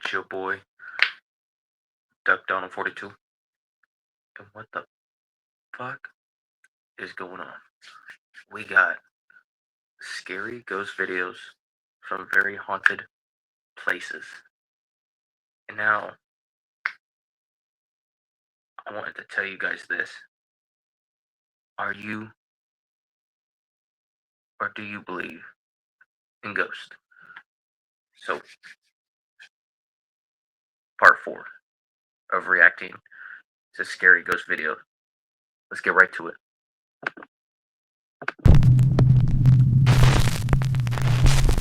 It's your boy, Duckdonald42. And what the fuck is going on? We got scary ghost videos from very haunted places. And now, I wanted to tell you guys this. Are you, or do you believe in ghosts? So, part 4 of reacting to scary ghost video. Let's get right to it.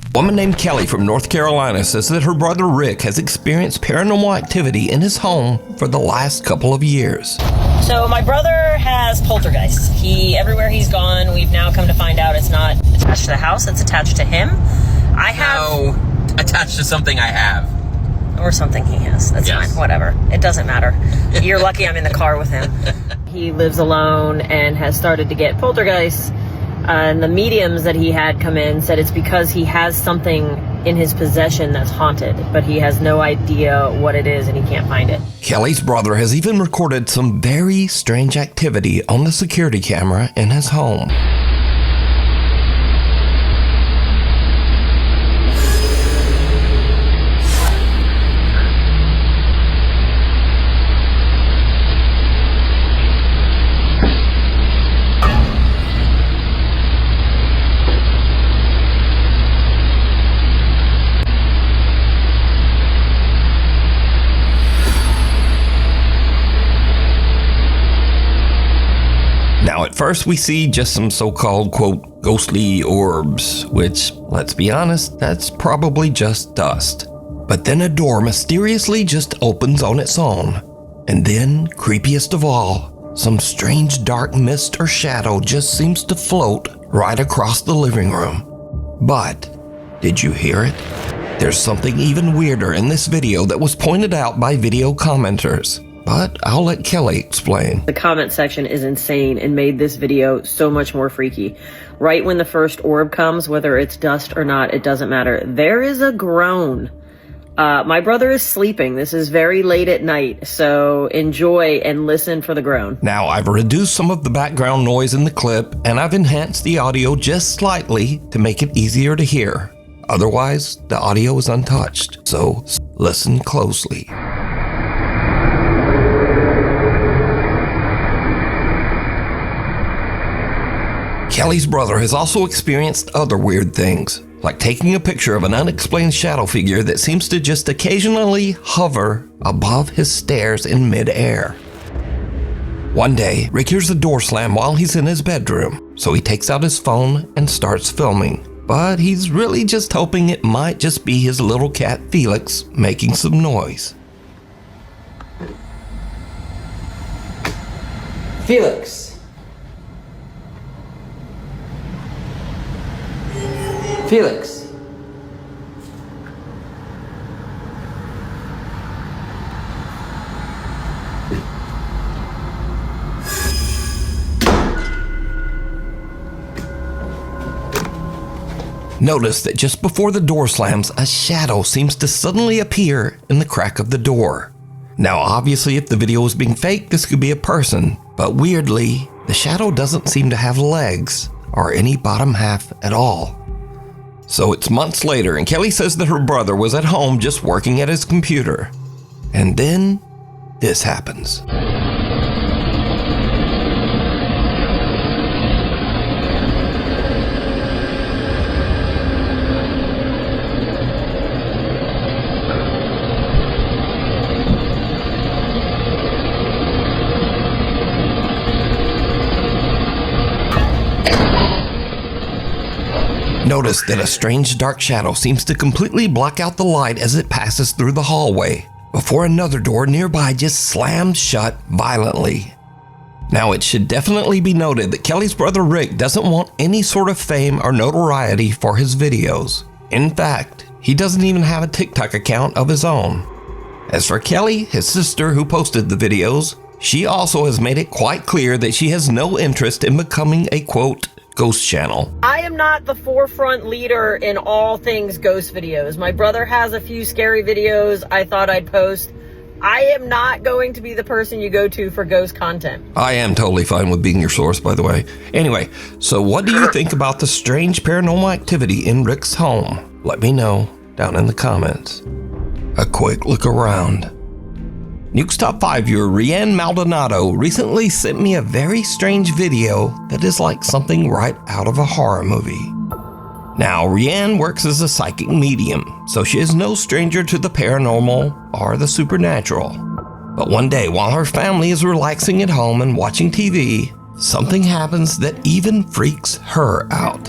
A woman named Kelly from North Carolina says that her brother Rick has experienced paranormal activity in his home for the last couple of years. So my brother has poltergeists. Everywhere he's gone, we've now come to find out it's not attached to the house, it's attached to him. I have... No, attached to something I have. Or something he has. That's Yes. fine, whatever. It doesn't matter. You're lucky I'm in the car with him. He lives alone and has started to get poltergeists. And the mediums that he had come in said it's because he has something in his possession that's haunted, but he has no idea what it is and he can't find it. Kelly's brother has even recorded some very strange activity on the security camera in his home. Now, at first we see just some so-called, quote, ghostly orbs, which, let's be honest, that's probably just dust. But then a door mysteriously just opens on its own. And then, creepiest of all, some strange dark mist or shadow just seems to float right across the living room. But, did you hear it? There's something even weirder in this video that was pointed out by video commenters. But I'll let Kelly explain. The comment section is insane and made this video so much more freaky. Right when the first orb comes, whether it's dust or not, it doesn't matter. There is a groan. My brother is sleeping. This is very late at night, so enjoy and listen for the groan. Now, I've reduced some of the background noise in the clip, and I've enhanced the audio just slightly to make it easier to hear. Otherwise, the audio is untouched, so listen closely. Kelly's brother has also experienced other weird things, like taking a picture of an unexplained shadow figure that seems to just occasionally hover above his stairs in midair. One day, Rick hears the door slam while he's in his bedroom, so he takes out his phone and starts filming. But he's really just hoping it might just be his little cat Felix making some noise. Felix. Felix. Notice that just before the door slams, a shadow seems to suddenly appear in the crack of the door. Now, obviously, if the video was being faked, this could be a person, but weirdly, the shadow doesn't seem to have legs or any bottom half at all. So it's months later, and Kelly says that her brother was at home just working at his computer. And then, this happens. Notice that a strange dark shadow seems to completely block out the light as it passes through the hallway, before another door nearby just slams shut violently. Now, it should definitely be noted that Kelly's brother Rick doesn't want any sort of fame or notoriety for his videos. In fact, he doesn't even have a TikTok account of his own. As for Kelly, his sister who posted the videos, she also has made it quite clear that she has no interest in becoming a, quote, Ghost Channel. I am not the forefront leader in all things ghost videos. My brother has a few scary videos I thought I'd post. I am not going to be the person you go to for ghost content. I am totally fine with being your source, by the way. Anyway, so what do you think about the strange paranormal activity in Rick's home? Let me know down in the comments. A quick look around. Nuke's Top 5 viewer Rianne Maldonado recently sent me a very strange video that is like something right out of a horror movie. Now, Rianne works as a psychic medium, so she is no stranger to the paranormal or the supernatural. But one day, while her family is relaxing at home and watching TV, something happens that even freaks her out.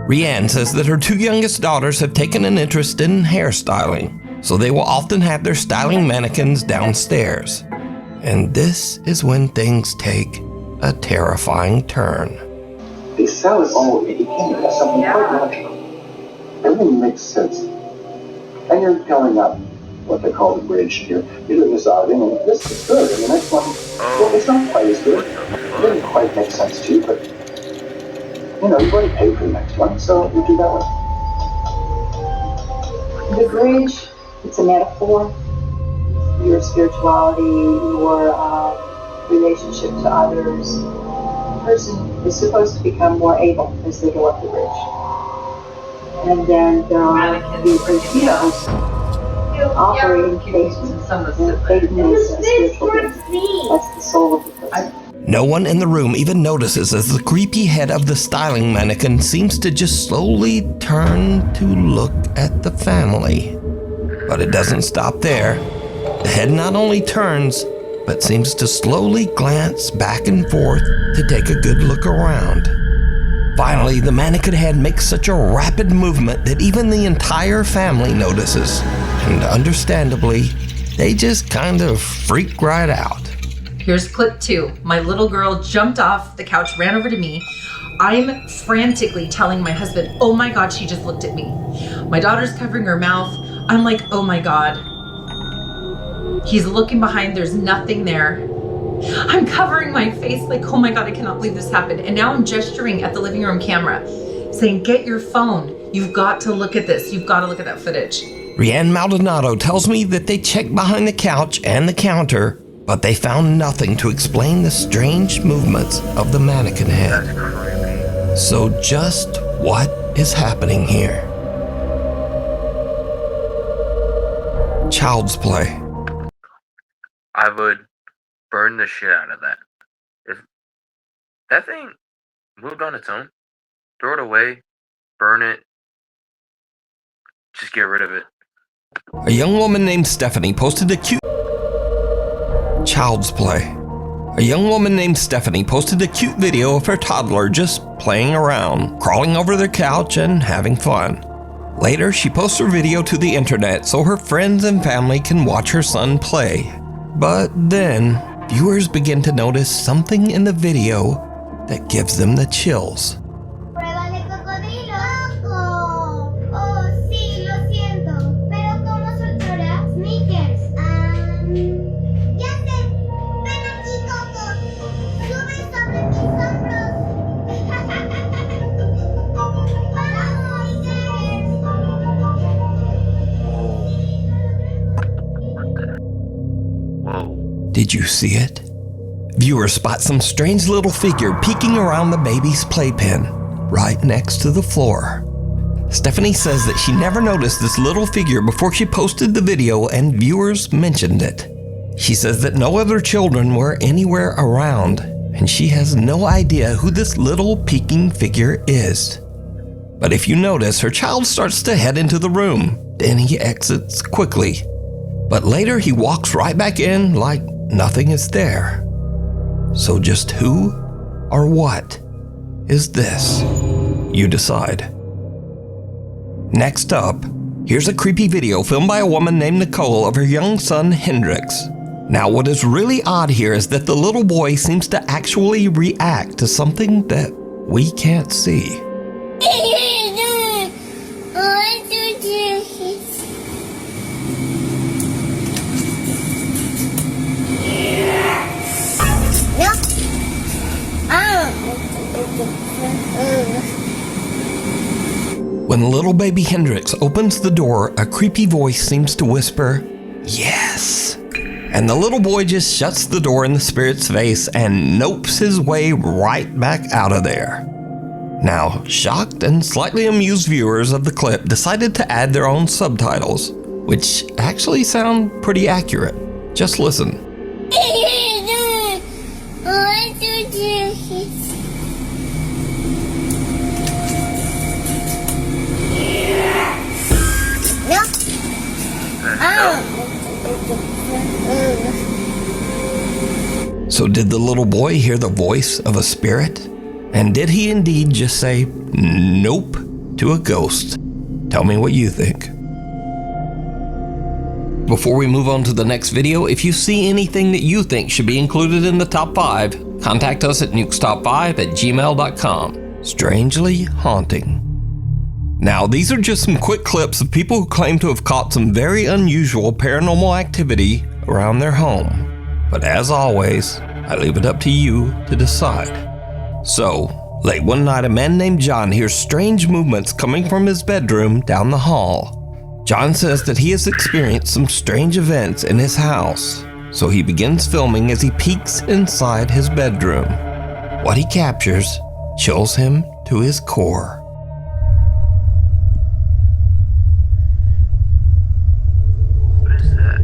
Rianne says that her two youngest daughters have taken an interest in hairstyling, so they will often have their styling mannequins downstairs. And this is when things take a terrifying turn. They sell it all. It became something quite logical. Everything makes sense. And you're going up what they call the bridge. You're doing this outing, and this is good. And the next one, well, it's not quite as good. It didn't quite make sense to you, but you've already paid for the next one, so you do that one. The bridge, it's a metaphor. Your spirituality, your relationship to others. The person is supposed to become more able as they go up the bridge. And then there are the torpedoes operating faith and faithfulness and spiritual beings. That's the soul of the person. No one in the room even notices as the creepy head of the styling mannequin seems to just slowly turn to look at the family. But it doesn't stop there. The head not only turns, but seems to slowly glance back and forth to take a good look around. Finally, the mannequin head makes such a rapid movement that even the entire family notices. And understandably, they just kind of freak right out. Here's clip 2. My little girl jumped off the couch, ran over to me. I'm frantically telling my husband, oh my God, she just looked at me. My daughter's covering her mouth. I'm like, oh my God. He's looking behind, there's nothing there. I'm covering my face like, oh my God, I cannot believe this happened. And now I'm gesturing at the living room camera, saying, get your phone. You've got to look at this. You've got to look at that footage. Rianne Maldonado tells me that they checked behind the couch and the counter, but they found nothing to explain the strange movements of the mannequin head. So just what is happening here? Child's play. I would burn the shit out of that. If that thing moved on its own, throw it away, burn it, just get rid of it. A young woman named Stephanie posted a cute Child's play. A young woman named Stephanie posted a cute video of her toddler just playing around, crawling over their couch and having fun. Later, she posts her video to the internet so her friends and family can watch her son play. But then, viewers begin to notice something in the video that gives them the chills. Did you see it? Viewers spot some strange little figure peeking around the baby's playpen, right next to the floor. Stephanie says that she never noticed this little figure before she posted the video and viewers mentioned it. She says that no other children were anywhere around, and she has no idea who this little peeking figure is. But if you notice, her child starts to head into the room, then he exits quickly. But later he walks right back in like nothing is there. So just who or what is this? You decide. Next up, here's a creepy video filmed by a woman named Nicole of her young son Hendrix. Now what is really odd here is that the little boy seems to actually react to something that we can't see. when little baby Hendrix opens the door, a creepy voice seems to whisper, "Yes." And the little boy just shuts the door in the spirit's face and nopes his way right back out of there. Now, shocked and slightly amused viewers of the clip decided to add their own subtitles, which actually sound pretty accurate. Just listen. So did the little boy hear the voice of a spirit? And did he indeed just say nope to a ghost? Tell me what you think. Before we move on to the next video, if you see anything that you think should be included in the top 5, contact us at nukestop5@gmail.com. Strangely haunting. Now, these are just some quick clips of people who claim to have caught some very unusual paranormal activity around their home. But as always, I leave it up to you to decide. So, late one night, a man named John hears strange movements coming from his bedroom down the hall. John says that he has experienced some strange events in his house, so he begins filming as he peeks inside his bedroom. What he captures chills him to his core. What is that?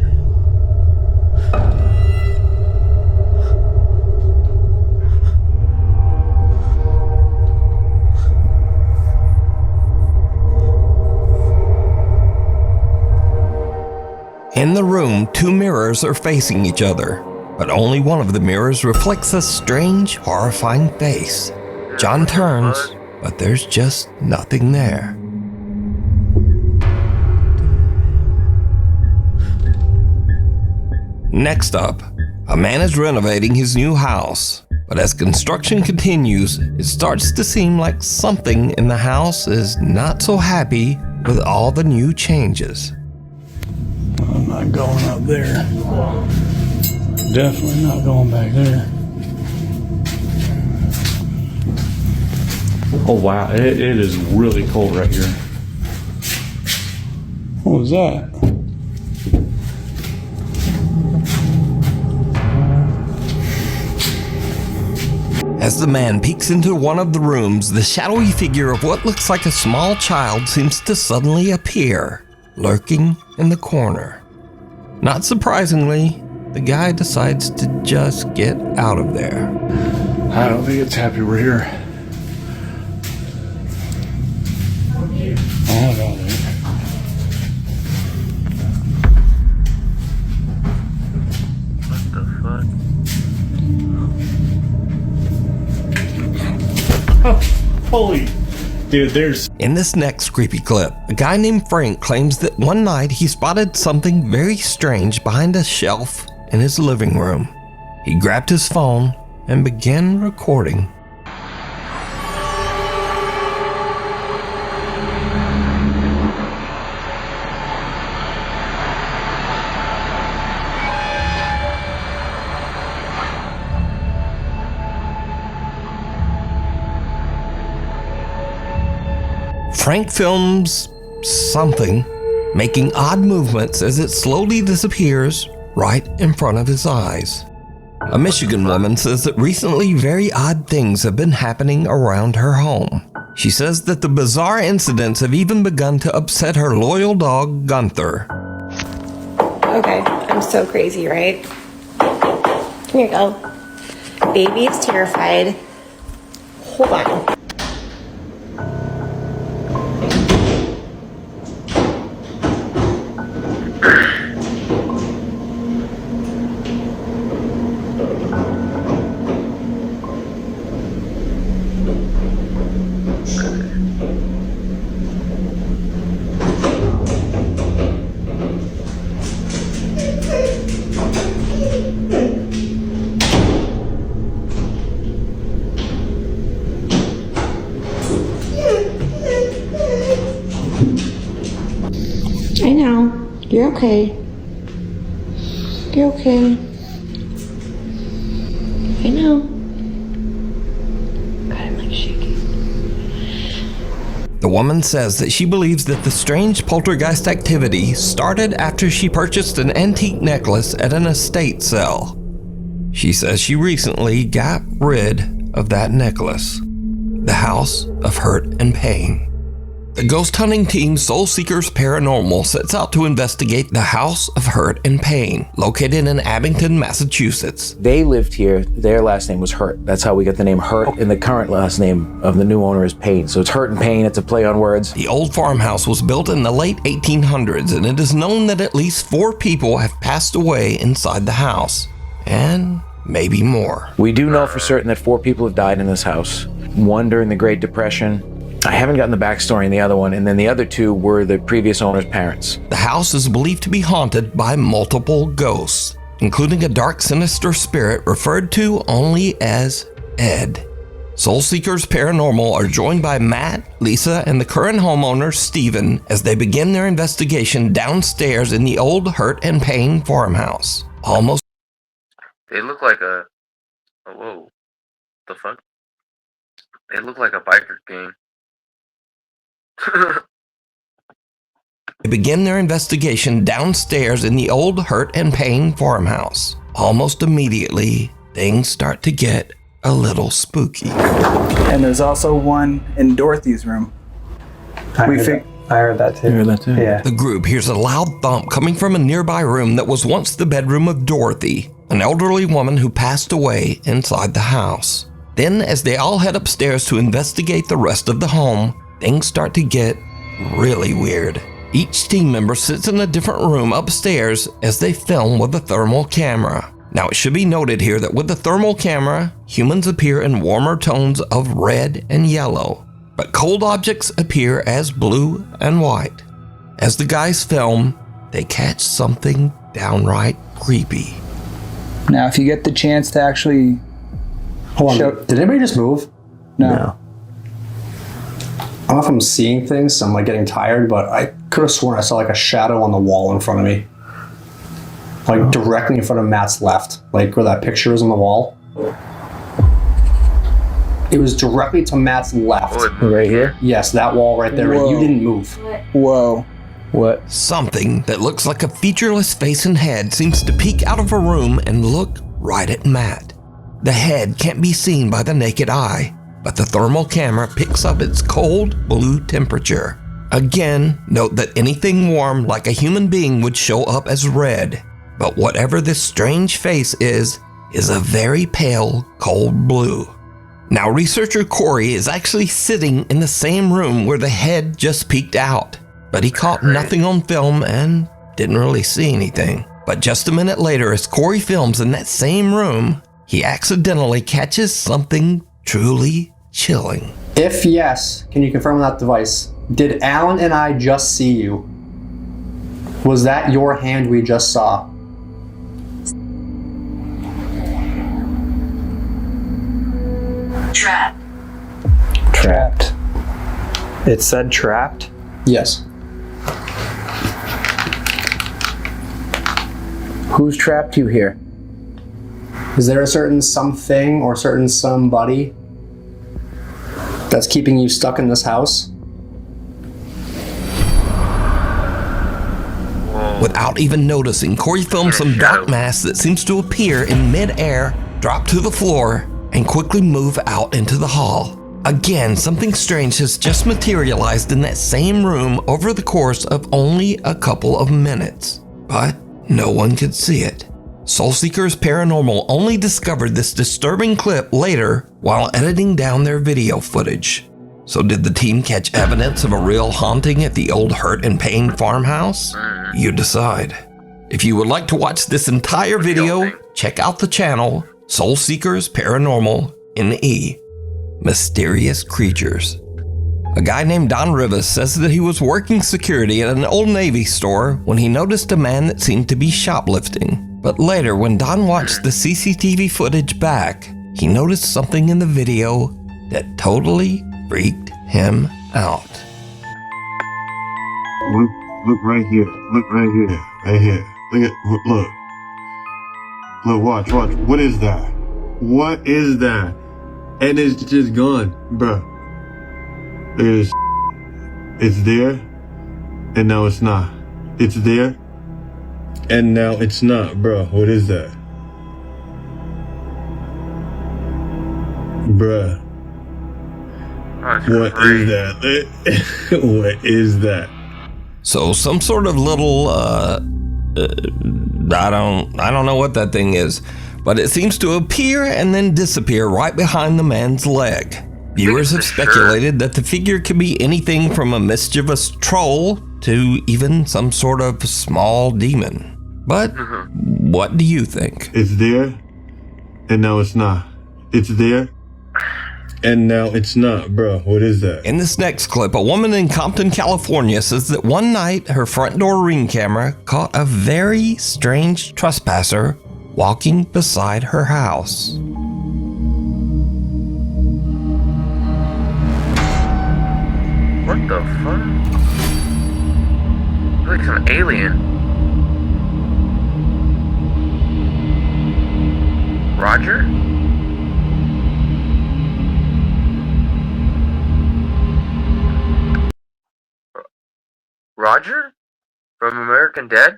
In the room, 2 mirrors are facing each other, but only one of the mirrors reflects a strange, horrifying face. John turns, but there's just nothing there. Next up, a man is renovating his new house, but as construction continues, it starts to seem like something in the house is not so happy with all the new changes. I'm not going up there. Definitely not going back there. Oh wow, it is really cold right here. What was that? As the man peeks into one of the rooms, the shadowy figure of what looks like a small child seems to suddenly appear, lurking in the corner. Not surprisingly, the guy decides to just get out of there. I don't think it's happy we're here. Oh no, dude. What the fuck? Holy, dude, there's... In this next creepy clip, a guy named Frank claims that one night he spotted something very strange behind a shelf in his living room. He grabbed his phone and began recording. Frank films something, making odd movements as it slowly disappears right in front of his eyes. A Michigan woman says that recently very odd things have been happening around her home. She says that the bizarre incidents have even begun to upset her loyal dog, Gunther. Okay, I'm so crazy, right? Here you go. Baby is terrified. Hold on. I know. You're okay. You're okay. I know. God, I'm like shaking. The The woman says that she believes that the strange poltergeist activity started after she purchased an antique necklace at an estate sale. She says she recently got rid of that necklace. The House of Hurt and Pain. The ghost hunting team Soul Seekers Paranormal sets out to investigate the House of Hurt and Pain, located in Abington, Massachusetts. They lived here. Their last name was Hurt. That's how we got the name Hurt, and the current last name of the new owner is Pain. So it's Hurt and Pain. It's a play on words. The old farmhouse was built in the late 1800s, and it is known that at least 4 people have passed away inside the house, and maybe more. We do know for certain that 4 people have died in this house. 1 during the Great Depression. I haven't gotten the backstory in the other one, and then the other 2 were the previous owner's parents. The house is believed to be haunted by multiple ghosts, including a dark, sinister spirit referred to only as Ed. Soul Seekers Paranormal are joined by Matt, Lisa, and the current homeowner, Steven, as they begin their investigation downstairs in the old Hurt and Pain farmhouse. Almost. They look like a whoa. The fuck? They look like a biker gang. They begin their investigation downstairs in the old Hurt and Pain farmhouse. Almost immediately, things start to get a little spooky. And there's also one in Dorothy's room. I heard that too. You heard that too? Yeah. The group hears a loud thump coming from a nearby room that was once the bedroom of Dorothy, an elderly woman who passed away inside the house. Then, as they all head upstairs to investigate the rest of the home, things start to get really weird. Each team member sits in a different room upstairs as they film with a thermal camera. Now, it should be noted here that with the thermal camera, humans appear in warmer tones of red and yellow, but cold objects appear as blue and white. As the guys film, they catch something downright creepy. Now, if you get the chance to actually... Hold on, did anybody just move? No. I don't know if I'm seeing things, so I'm like getting tired, but I could have sworn I saw like a shadow on the wall in front of me. Like directly in front of Matt's left, like where that picture is on the wall. It was directly to Matt's left. Right here? Yes, that wall right there. Whoa. You didn't move. Whoa. What? Something that looks like a featureless face and head seems to peek out of a room and look right at Matt. The head can't be seen by the naked eye, but the thermal camera picks up its cold blue temperature. Again, note that anything warm like a human being would show up as red, but whatever this strange face is a very pale, cold blue. Now, researcher Corey is actually sitting in the same room where the head just peeked out, but he caught nothing on film and didn't really see anything. But just a minute later, as Corey films in that same room, he accidentally catches something truly chilling. If yes, can you confirm on that device? Did Alan and I just see you? Was that your hand we just saw? Trapped. It said trapped? Yes. Who's trapped you here? Is there a certain something or certain somebody that's keeping you stuck in this house? Without even noticing, Corey films some dark mass that seems to appear in mid-air, drop to the floor, and quickly move out into the hall. Again, something strange has just materialized in that same room over the course of only a couple of minutes, but no one could see it. Soul Seekers Paranormal only discovered this disturbing clip later while editing down their video footage. So did the team catch evidence of a real haunting at the old Hurt and Pain farmhouse? You decide. If you would like to watch this entire video, check out the channel Soul Seekers Paranormal NE. Mysterious Creatures. A guy named Don Rivas says that he was working security at an Old Navy store when he noticed a man that seemed to be shoplifting. But later, when Don watched the CCTV footage back, he noticed something in the video that totally freaked him out. Look right here. Look right here. Right here. Look. Look, watch. What is that? What is that? And it's just gone, bruh. There's It's there, and now it's not. It's there, and now it's not, bro. What is that? Bruh. What is that? What is that? So some sort of little, I don't know what that thing is, but it seems to appear and then disappear right behind the man's leg. Viewers have speculated that the figure could be anything from a mischievous troll to even some sort of small demon. But what do you think? It's there, and now it's not. It's there, and now it's not, bro. What is that? In this next clip, a woman in Compton, California says that one night her front door Ring camera caught a very strange trespasser walking beside her house. What the fuck? Looks like some alien. Roger? Roger? From American Dad?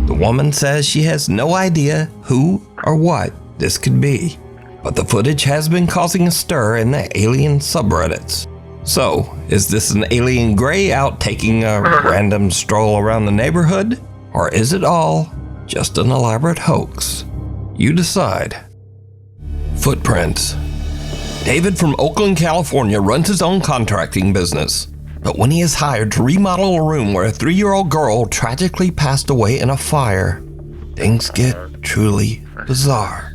The woman says she has no idea who or what this could be, but the footage has been causing a stir in the alien subreddits. So, is this an alien gray out taking a random stroll around the neighborhood? Or is it all just an elaborate hoax? You decide. Footprints. David from Oakland, California runs his own contracting business. But when he is hired to remodel a room where a 3-year-old girl tragically passed away in a fire, things get truly bizarre.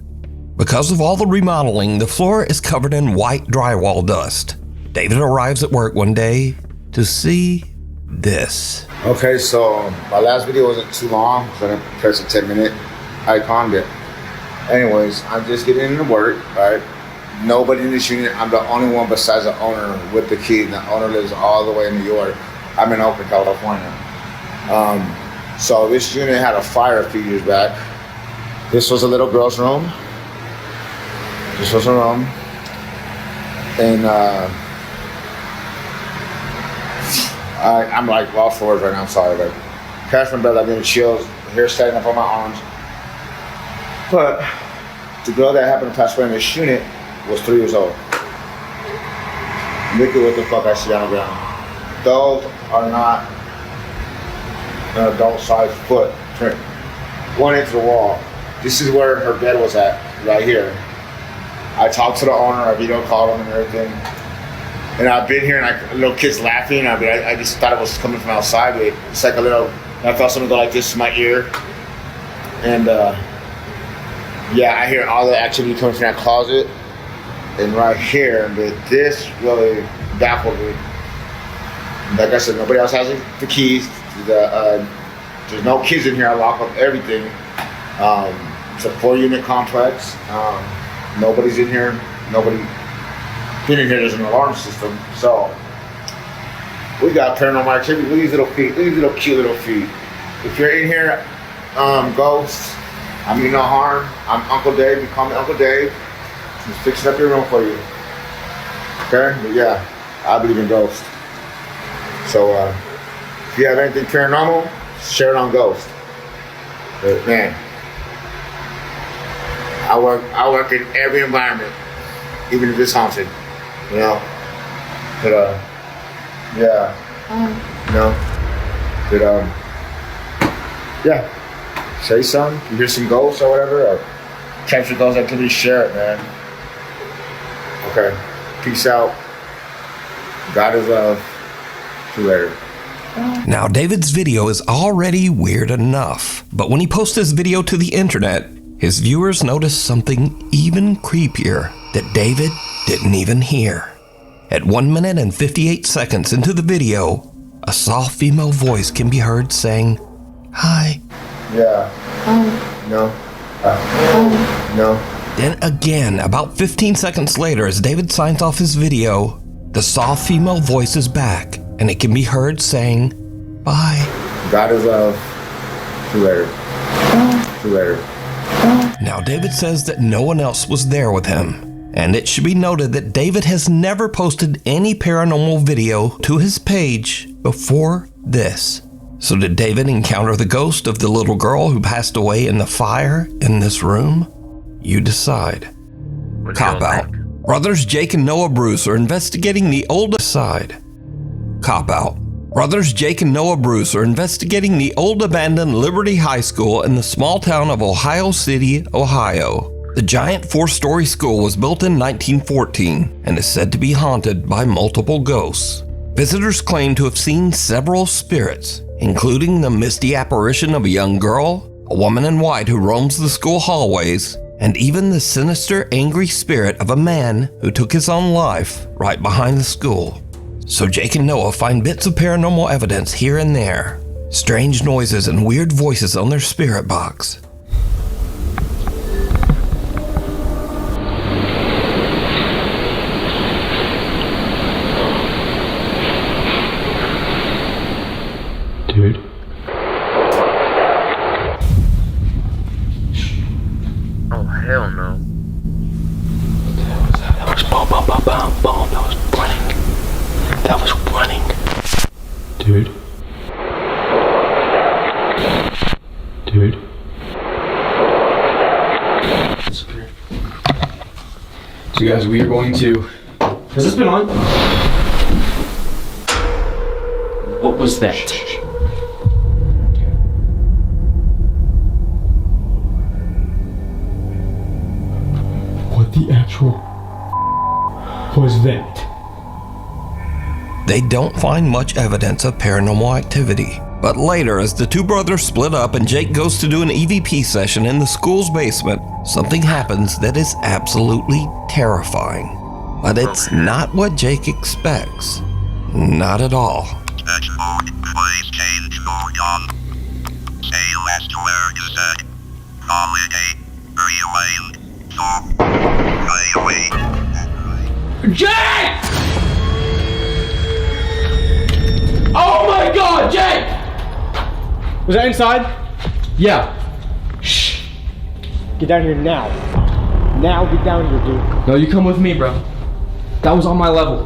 Because of all the remodeling, the floor is covered in white drywall dust. David arrives at work one day to see this. Okay, so my last video wasn't too long because I didn't press a 10-minute icon bit. Anyways, I'm just getting into work, right? Nobody in this unit. I'm the only one besides the owner with the key. The owner lives all the way in New York. I'm in Oakland, California. So this unit had a fire a few years back. This was a little girl's room. This was her room. And I'm like off for words right now, I'm sorry. Like, crashed my bed, I'm getting chills, hair standing up on my arms. But the girl that happened to pass away in this unit was 3 years old. Look at what the fuck I see on the ground. Those are not an adult-sized footprint. One into the wall. This is where her bed was at, right here. I talked to the owner, I video called him and everything. And I've been here and little kids laughing. I just thought it was coming from outside. But it's like a little, I felt something go like this in my ear. And yeah, I hear all the activity coming from that closet. And right here, but this really baffled me. Like I said, nobody else has the keys. There's no kids in here. I lock up everything. It's a 4-unit complex. Nobody's in here. Nobody been in here. There's an alarm system. So we got paranormal activity. Look at these little feet. Look at these little cute little feet. If you're in here, ghosts, I mean no harm. I'm Uncle Dave. You call me Uncle Dave. Just fixing up your room for you. Okay? But yeah, I believe in ghosts. So if you have anything paranormal, share it on Ghost. But man, I work in every environment, even if it's haunted. You know? But yeah. You know? But yeah. Say something. You hear some ghosts or whatever, or capture ghost activity, share it, man. Okay. Peace out. God is love. See you later. Now, David's video is already weird enough, but when he posts this video to the internet, his viewers notice something even creepier that David didn't even hear. At 1 minute and 58 seconds into the video, a soft female voice can be heard saying, "Hi." Yeah. No. No. Then again, about 15 seconds later, as David signs off his video, the soft female voice is back, and it can be heard saying, "Bye." God is love. See you later. See you later. Now, David says that no one else was there with him, And it should be noted that David has never posted any paranormal video to his page before this. So did David encounter the ghost of the little girl who passed away in the fire in this room? You decide. Cop out. Brothers Jake and Noah Bruce are investigating the old side. Cop out. Brothers Jake and Noah Bruce are investigating the old abandoned Liberty High School in the small town of Ohio City, Ohio. The giant 4-story school was built in 1914 and is said to be haunted by multiple ghosts. Visitors claim to have seen several spirits, including the misty apparition of a young girl, a woman in white who roams the school hallways, and even the sinister, angry spirit of a man who took his own life right behind the school. So Jake and Noah find bits of paranormal evidence here and there, strange noises and weird voices on their spirit box. Dude. Oh, hell no. That was boom, boom, boom, boom, boom. That was running. That was running. Dude. Dude. So guys, we are going to... Has this been on? What was that? What the actual was that? They don't find much evidence of paranormal activity. But later, as the two brothers split up and Jake goes to do an EVP session in the school's basement, something happens that is absolutely terrifying. But it's not what Jake expects. Not at all. Please change your gun. Say last word you said. Holiday. Rewind. Stay away. Jake! Oh my God, Jake! Was that inside? Yeah. Shh. Get down here now. Now get down here, dude. No, you come with me, bro. That was on my level.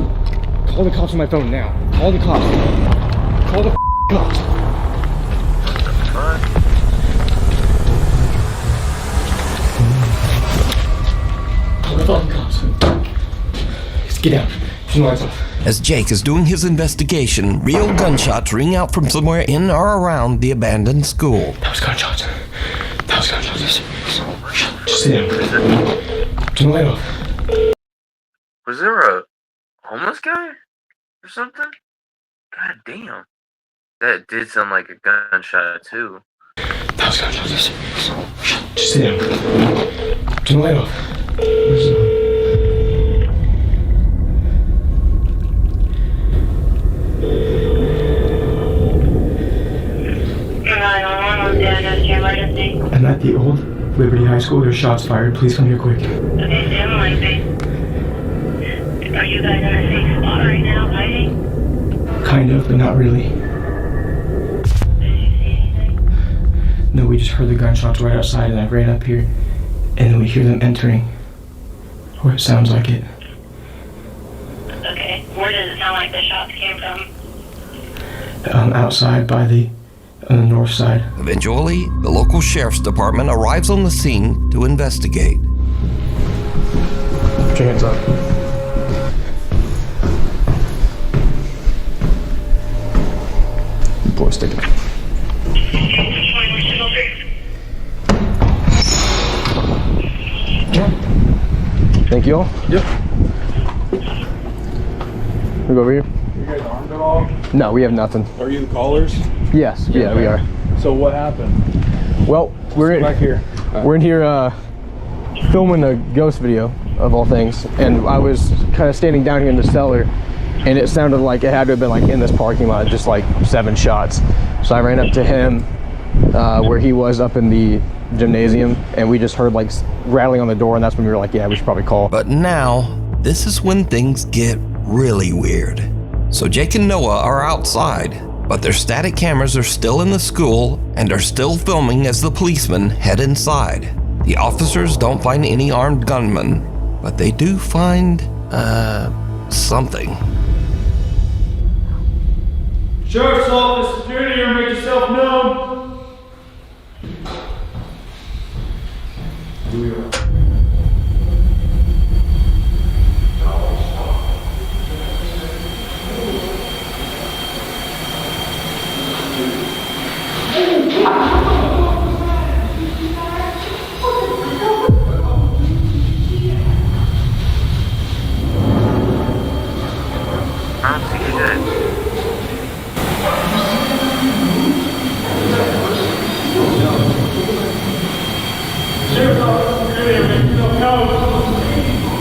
Call the cops on my phone now. Call the cops. Call the cops. Call the fucking cops. Just get down. Turn the lights off. As Jake is doing his investigation, real gunshots ring out from somewhere in or around the abandoned school. That was gunshots. That was gunshots. Just sit down. Turn the light off. Was there a homeless guy or something? God damn. That did sound like a gunshot too. That was gunshots. Just sit down. Turn the light off. I'm at the old Liberty High School. There's shots fired. Please come here quick. Okay, stand like this. Are you guys in a safe spot right now, hiding? Kind of, but not really. Did you see anything? No, we just heard the gunshots right outside and I ran up here and then we hear them entering. Or it sounds like it. Okay, where does it sound like the shots came from? Outside by on the north side. Eventually, the local sheriff's department arrives on the scene to investigate. Put your hands up. Boy, stick it. Thank you all. Yep. We go over here. You guys armed at all? No, we have nothing. Are you the callers? Yes, yeah, we are. So what happened? Well, we're back here. We're in here filming a ghost video of all things, and I was kind of standing down here in the cellar, and it sounded like it had to have been like in this parking lot, just like 7 shots. So I ran up to him where he was up in the gymnasium, and we just heard like rattling on the door, and that's when we were like, yeah, we should probably call. But now, this is when things get really weird. So Jake and Noah are outside, but their static cameras are still in the school and are still filming as the policemen head inside. The officers don't find any armed gunmen, but they do find, something. Sheriff's Office, security here, make yourself known. I don't see shit. Sheriff's Office, security here, make yourself known.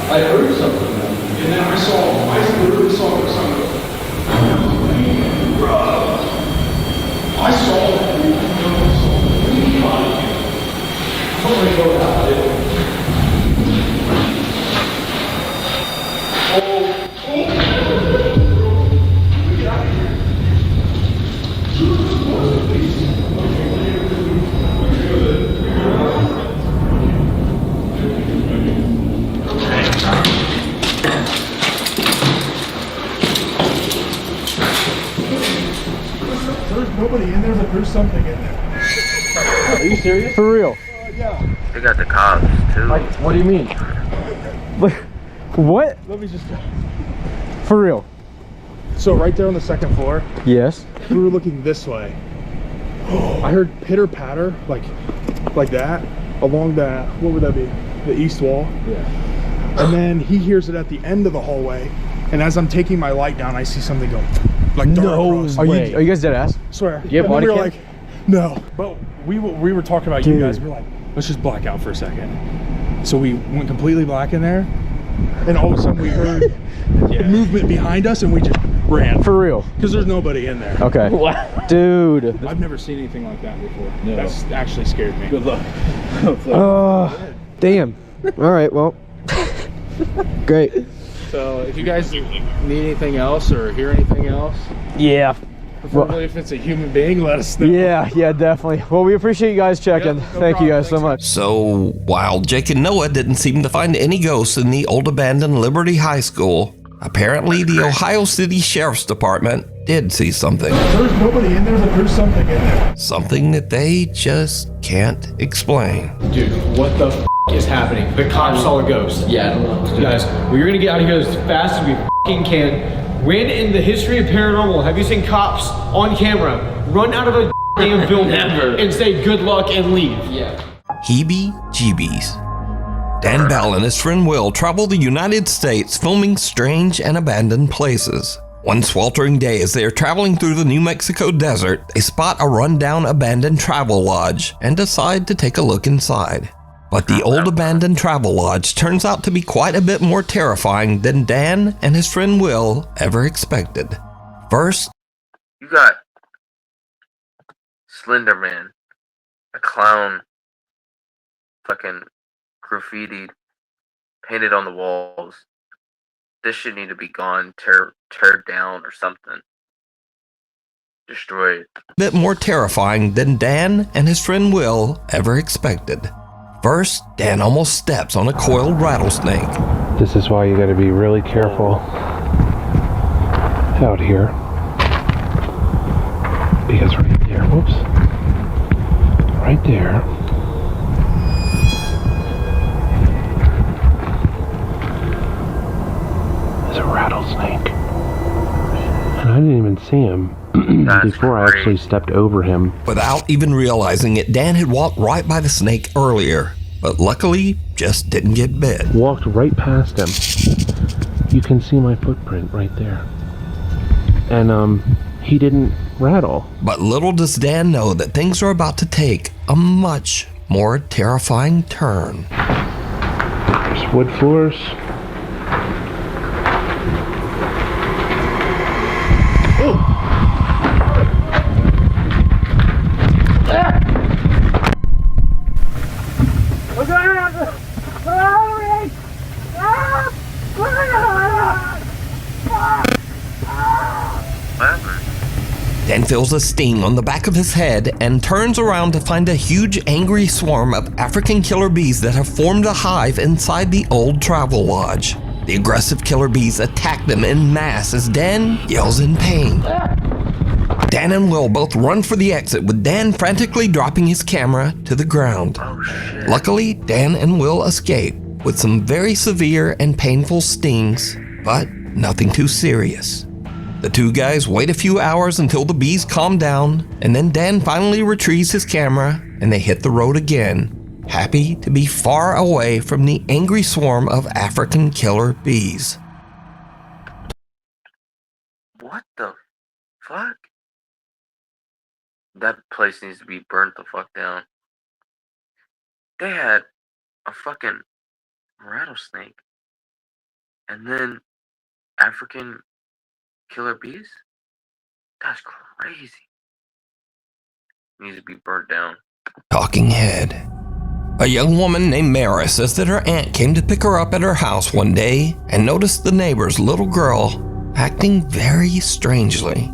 I heard something, and then I literally saw something. I saw that. Somebody go out. There's nobody in there, but there's something in there. Are you serious? For real? Yeah. They got the cops too. Like, what do you mean? What? Let me just. For real? So right there on the second floor, Yes. we were looking this way. I heard pitter patter, like that, along that. What would that be? The east wall. Yeah. And then he hears it at the end of the hallway. And as I'm taking my light down, I see something go like dart across. Are you guys dead ass? Swear. Do you have And then body we were cam? like, no. But we were talking about Dude. you guys. We were like, let's just black out for a second. So we went completely black in there, and all of a sudden we heard movement behind us, and we just ran. For real? Because there's nobody in there. Okay. Dude. I've never seen anything like that before. No. That's actually scared me. Good luck. Damn. All right, well. Great. So if you guys need anything else or hear anything else, Yeah. preferably if it's a human being, let us know. Yeah, definitely. Well, we appreciate you guys checking. Thank you guys so much. So, while Jake and Noah didn't seem to find any ghosts in the old abandoned Liberty High School, apparently the Ohio City Sheriff's Department did see something. There's nobody in there, but there's something in there. Something that they just can't explain. Dude, what the is happening? The cops saw a ghost. Yeah, I don't know. Guys, we're gonna get out of here as fast as we can. When in the history of paranormal have you seen cops on camera run out of a damn building and say good luck and leave? Yeah. Heebie-jeebies. Dan Bell and his friend Will travel the United States filming strange and abandoned places. One sweltering day as they are traveling through the New Mexico desert, they spot a rundown abandoned travel lodge and decide to take a look inside. But the old abandoned travel lodge turns out to be quite a bit more terrifying than Dan and his friend Will ever expected. First, You got Slender Man, a clown, fucking graffiti painted on the walls. This should need to be gone, tear down or something. Destroyed. bit more terrifying than Dan and his friend Will ever expected. First, Dan almost steps on a coiled rattlesnake. This is why you gotta be really careful out here. Because right there, whoops, right there, is a rattlesnake. And I didn't even see him before I actually stepped over him. Without even realizing it, Dan had walked right by the snake earlier, but luckily just didn't get bit. Walked right past him. You can see my footprint right there. And he didn't rattle. But little does Dan know that things are about to take a much more terrifying turn. There's wood floors. What's going on? Dan feels a sting on the back of his head and turns around to find a huge angry swarm of African killer bees that have formed a hive inside the old travel lodge. The aggressive killer bees attack them en masse as Dan yells in pain. Dan and Will both run for the exit, with Dan frantically dropping his camera to the ground. Luckily, Dan and Will escape with some very severe and painful stings, but nothing too serious. The two guys wait a few hours until the bees calm down, and then Dan finally retrieves his camera and they hit the road again, happy to be far away from the angry swarm of African killer bees. What the fuck? That place needs to be burnt the fuck down. They had a fucking rattlesnake. And then African killer bees? That's crazy. Needs to be burnt down. Talking head. A young woman named Mara says that her aunt came to pick her up at her house one day and noticed the neighbor's little girl acting very strangely.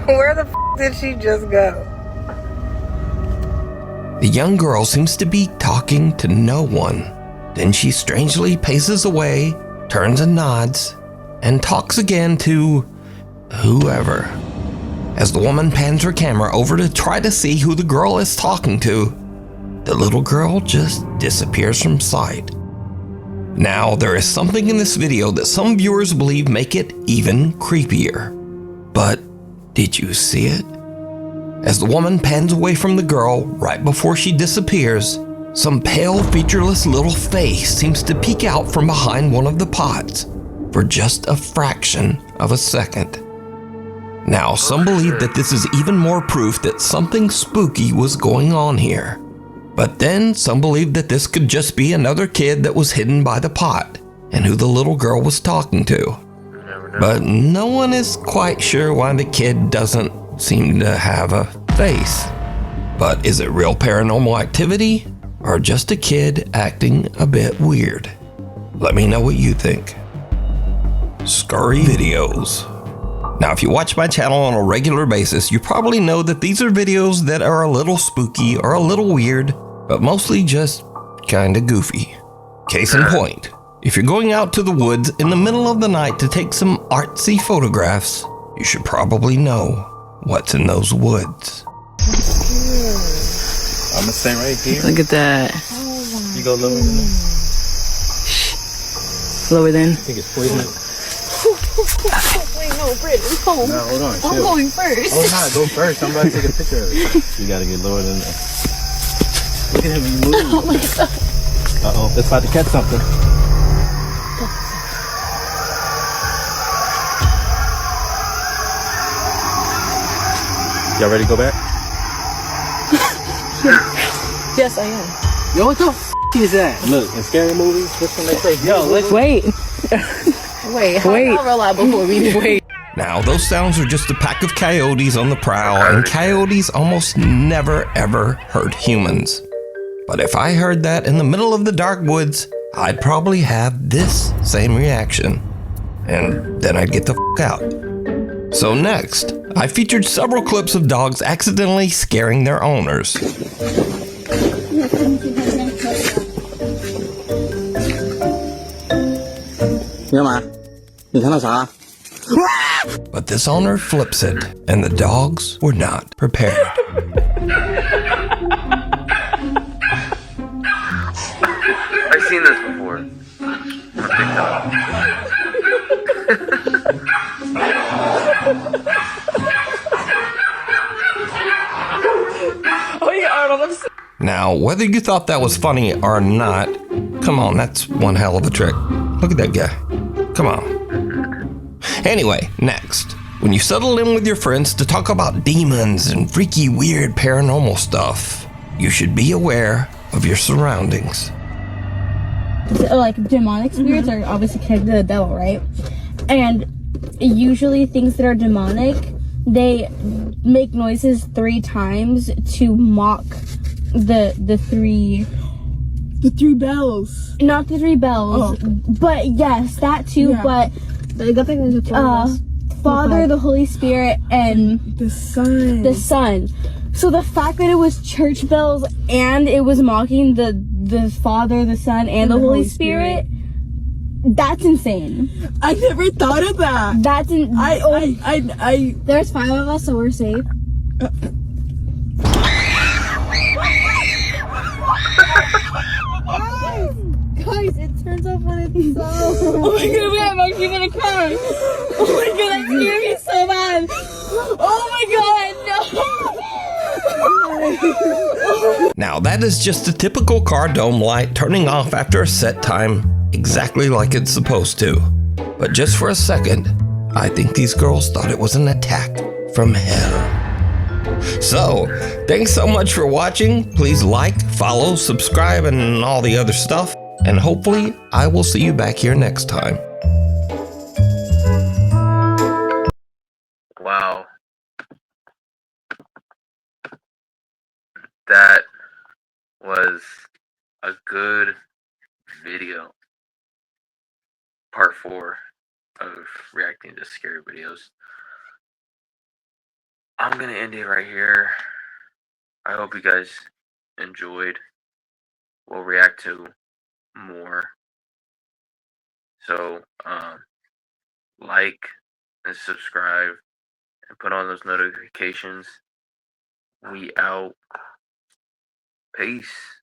Where the did she just go? The young girl seems to be talking to no one. Then she strangely paces away, turns and nods, and talks again to whoever. As the woman pans her camera over to try to see who the girl is talking to, the little girl just disappears from sight. Now, there is something in this video that some viewers believe make it even creepier. But did you see it? As the woman pans away from the girl right before she disappears, some pale, featureless little face seems to peek out from behind one of the pots for just a fraction of a second. Now, some believe that this is even more proof that something spooky was going on here. But then some believe that this could just be another kid that was hidden by the pot and who the little girl was talking to. But no one is quite sure why the kid doesn't seem to have a face. But is it real paranormal activity or just a kid acting a bit weird? Let me know what you think. Scurry videos. Now, if you watch my channel on a regular basis, you probably know that these are videos that are a little spooky or a little weird, but mostly just kinda goofy. Case in point. If you're going out to the woods in the middle of the night to take some artsy photographs, you should probably know what's in those woods. I'm gonna stay right here. Look at that. You go lower than that. Lower than. I think it's poison. Wait, no, Britt, come on. No, hold on. I'm going first. Oh, no, go first. I'm about to take a picture of it. You gotta get lower than that. Look at him, he's moving. Oh my god. Uh-oh, it's about to catch something. Y'all ready to go back? Yes, I am. Yo, what the f*** is that? Look, in scary movies, this when they say, yo, let's wait. Wait, I'll roll out before we wait. Now, those sounds are just a pack of coyotes on the prowl, and coyotes almost never ever hurt humans. But if I heard that in the middle of the dark woods, I'd probably have this same reaction. And then I'd get the f*** out. So next, I featured several clips of dogs accidentally scaring their owners. But this owner flips it, and the dogs were not prepared. I've seen this before. On TikTok. Now, whether you thought that was funny or not, come on, that's one hell of a trick. Look at that guy. Come on. Anyway, next. When you settle in with your friends to talk about demons and freaky, weird paranormal stuff, you should be aware of your surroundings. Like demonic spirits are obviously connected to the devil, right? And usually things that are demonic, they make noises 3 times to mock the three bells. Not the 3 bells, but yes, that too. Yeah. But Father, the Holy Spirit, and the Son. The Son. So the fact that it was church bells and it was mocking the Father, the Son, and the Holy Spirit, that's insane. I never thought of that. That's there's 5 of us, so we're safe. Guys, it turns off on itself. Oh my god, wait, I'm actually gonna cry. Oh my god, that scared me so bad. Oh my god, no. Now that is just a typical car dome light turning off after a set time, exactly like it's supposed to. But just for a second, I think these girls thought it was an attack from hell. So, thanks so much for watching. Please like, follow, subscribe, and all the other stuff. And hopefully, I will see you back here next time. Wow. That was a good video. Part 4 of reacting to scary videos. I'm gonna end it right here. I hope you guys enjoyed. We'll react to more. So, like and subscribe and put on those notifications. We out. Peace.